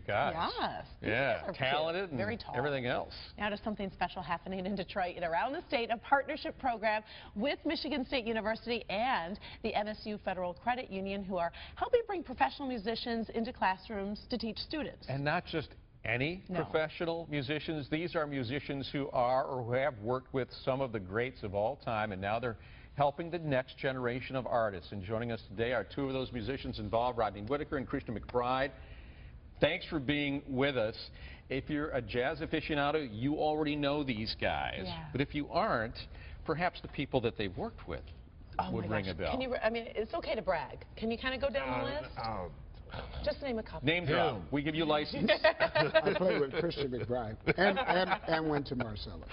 Gosh. Yes. Yeah, talented and very tall. everything else. Now to something special happening in Detroit and around the state, a partnership program with Michigan State University and the MSU Federal Credit Union, who are helping bring professional musicians into classrooms to teach students. And not just any professional musicians. These are musicians who are or who have worked with some of the greats of all time, and now they're helping the next generation of artists. And joining us today are two of those musicians involved, Rodney Whitaker and Christian McBride. Thanks for being with us. If you're a jazz aficionado, you already know these guys. Yeah. But if you aren't, perhaps the people that they've worked with would ring a bell. Can you, I mean, it's okay to brag. Can you kind of go down the list? Just name a couple. Name drop. We give you license. I played with Christian McBride and went to Marcellus.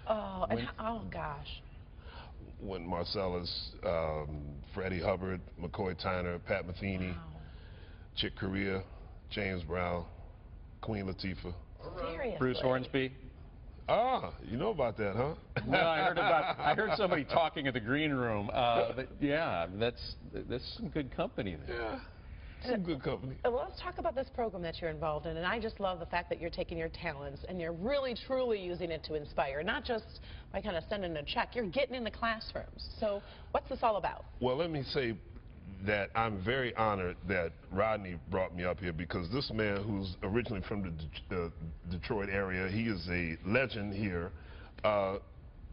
Oh, and oh gosh. When Marcellus, Freddie Hubbard, McCoy Tyner, Pat Metheny, Chick Corea, James Brown, Queen Latifah. Seriously? Bruce Hornsby. Ah, you know about that, huh? No, I heard somebody talking in the green room. Yeah, that's some good company there. Yeah, some good company. Well, let's talk about this program that you're involved in, and I just love the fact that you're taking your talents and you're really, truly using it to inspire, not just by kind of sending a check. You're getting in the classrooms. So what's this all about? Well, let me say that I'm very honored that Rodney brought me up here, because this man, who's originally from the Detroit area, he is a legend here.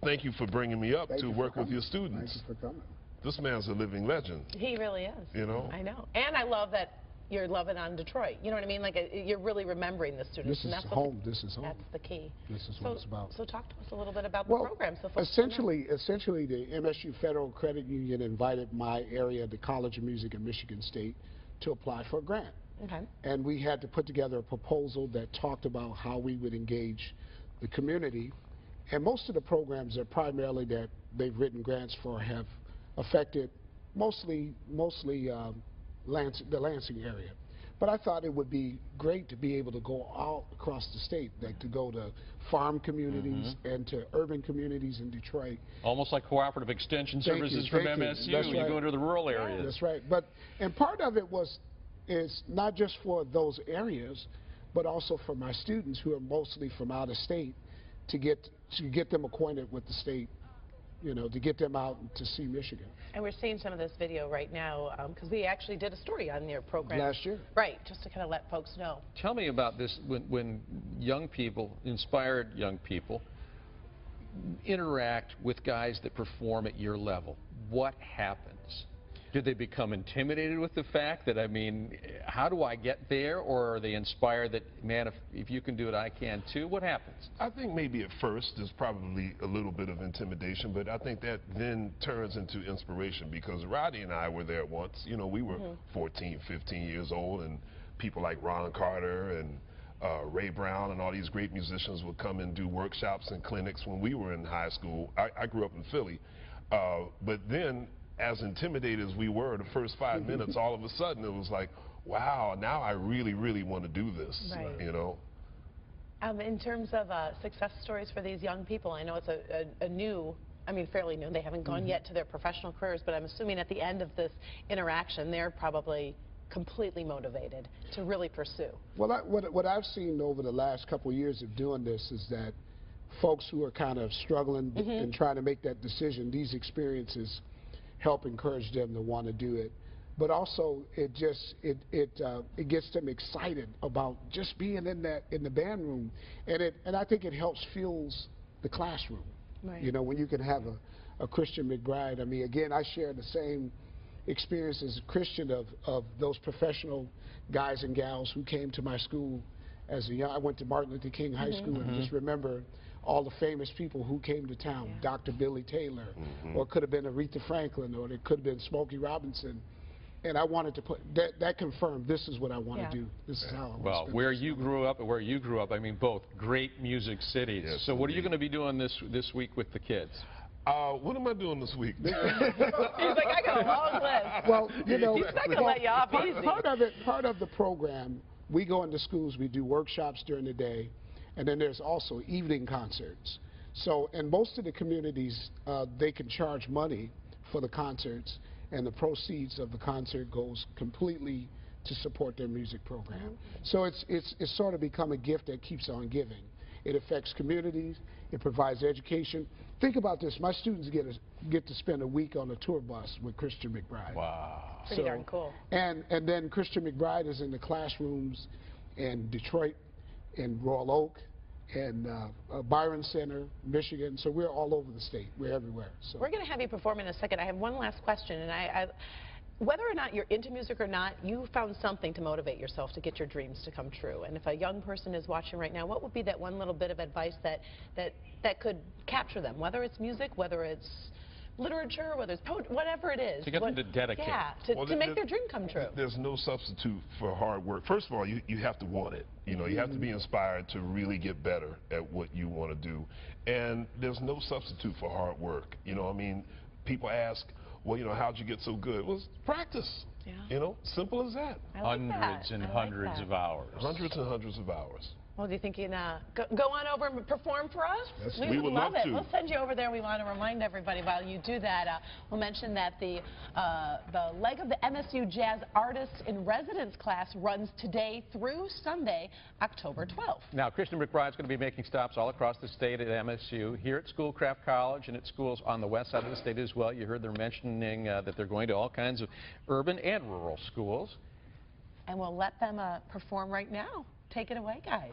Thank you for bringing me up to work with your students. Thank you for coming. This man's a living legend. He really is. You know? I know. And I love that you're loving on Detroit. You know what I mean? Like, you're really remembering the students. This is home. This is home. That's the key. This is what it's about. So talk to us a little bit about the program. So essentially, the MSU Federal Credit Union invited my area, the College of Music at Michigan State, to apply for a grant. Okay. And we had to put together a proposal that talked about how we would engage the community. And most of the programs that primarily that they've written grants for have affected mostly the Lansing area. But I thought it would be great to be able to go out across the state, like to go to farm communities and to urban communities in Detroit. Almost like cooperative extension services from MSU. That's You right. go into the rural areas. That's right. And part of it is not just for those areas, but also for my students who are mostly from out of state, to get them acquainted with the state, you know, to get them out to see Michigan. And we're seeing some of this video right now because we actually did a story on your program last year. Right, just to kind of let folks know. Tell me about this, when young people, inspired young people, interact with guys that perform at your level. What happens? Do they become intimidated with the fact that, I mean, how do I get there? Or are they inspired that, man, if you can do it, I can too? What happens? I think maybe at first there's probably a little bit of intimidation, but I think that then turns into inspiration, because Rodney and I were there once. You know, we were 14, 15 years old, and people like Ron Carter and Ray Brown and all these great musicians would come and do workshops and clinics when we were in high school. I grew up in Philly. But then, as intimidated as we were the first 5 minutes, all of a sudden it was like, wow, now I really, really want to do this, you know? In terms of success stories for these young people, I know it's a new, I mean, fairly new. They haven't gone yet to their professional careers, but I'm assuming at the end of this interaction, they're probably completely motivated to really pursue. Well, what I've seen over the last couple of years of doing this is that folks who are kind of struggling and trying to make that decision, these experiences help encourage them to want to do it. But also, it gets them excited about just being in the band room, and I think it helps fuels the classroom. Right. You know, when you can have a Christian McBride. I mean, again, I share the same experience as a Christian of those professional guys and gals who came to my school as a young. I went to Martin Luther King High School, and just remember all the famous people who came to town. Dr. Billy Taylor, or it could have been Aretha Franklin, or it could have been Smokey Robinson. And I wanted to put that confirmed. This is what I want to do. This is how I want to spend where you grew up and where you grew up, I mean, both great music cities. Yes, so what are you going to be doing this week with the kids? What am I doing this week? He's like, I got a long list. Well, you know, he's not going to let you off easy. Part of the program, we go into schools, we do workshops during the day, and then there's also evening concerts. So in most of the communities, they can charge money for the concerts, and the proceeds of the concert goes completely to support their music program. So it's sort of become a gift that keeps on giving. It affects communities. It provides education. Think about this. My students get to spend a week on a tour bus with Christian McBride. Wow. Pretty darn cool. And then Christian McBride is in the classrooms in Detroit, in Royal Oak, and Byron Center, Michigan. So we're all over the state. We're everywhere. So we're going to have you perform in a second. I have one last question, and whether or not you're into music or not, you found something to motivate yourself to get your dreams to come true. And if a young person is watching right now, what would be that one little bit of advice that could capture them, whether it's music, whether it's literature, whether it's poetry, whatever it is. To get them to dedicate. Yeah, to make their dream come true. There's no substitute for hard work. First of all, you have to want it. You know, you have to be inspired to really get better at what you want to do. And there's no substitute for hard work. You know, I mean, people ask, well, you know, how'd you get so good? Well, it's practice. Yeah. You know, simple as that. Hundreds and hundreds of hours. Hundreds and hundreds of hours. Well, do you think you can go on over and perform for us? We would love it. to. We'll send you over there. We want to remind everybody while you do that. We'll mention that the leg of the MSU Jazz Artists in Residence class runs today through Sunday, October 12th. Now, Christian McBride is going to be making stops all across the state at MSU, here at Schoolcraft College, and at schools on the west side of the state as well. You heard they're mentioning that they're going to all kinds of urban and rural schools. And we'll let them perform right now. Take it away, guys.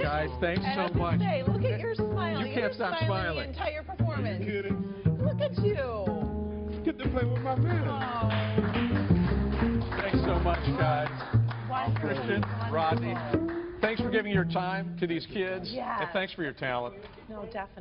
Guys, thanks so much. Say, look at your smile. You can't stop smiling. The entire performance. Are you kidding? Look at you. Get to play with my man. Oh. Thanks so much, guys. Wonderful. Christian, Rodney, thanks for giving your time to these kids. Yeah. And thanks for your talent. No, definitely.